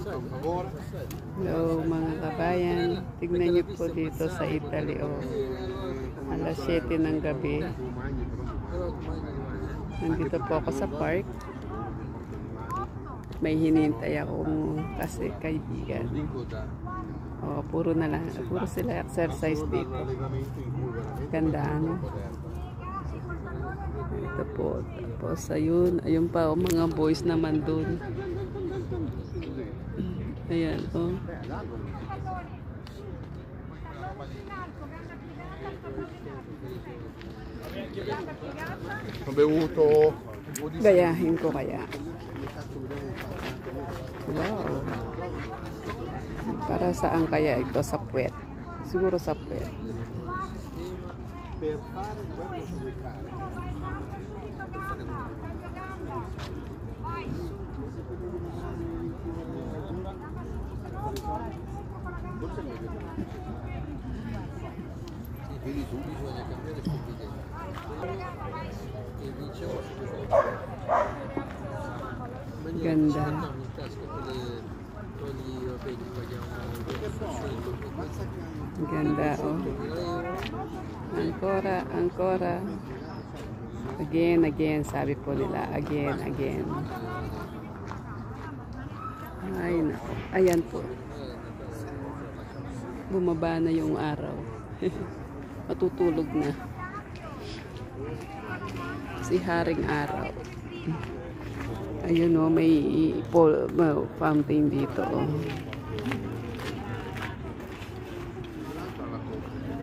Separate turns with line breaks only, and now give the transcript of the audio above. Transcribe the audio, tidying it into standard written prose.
Hello mga kabayan, tignan niyo po dito sa Italy, alas 7 ng gabi. Nandito po ako sa park. May hinihintay akong kasi kaibigan. Puro sila exercise dito. Ganda, ano? Ito po. Tapos ayun pa, mga boys naman dun. Ayan, gayahin ko kaya. Wow. Para saan kaya ito? Sa puwet. Siguro sa puwet. Ganda. Ganda, Ancora. Again, sabi po nila. Again. Ay, nako. Ayan po. Bumaba na yung araw. Matutulog na. Si Haring Araw. Ayun, may fountain dito,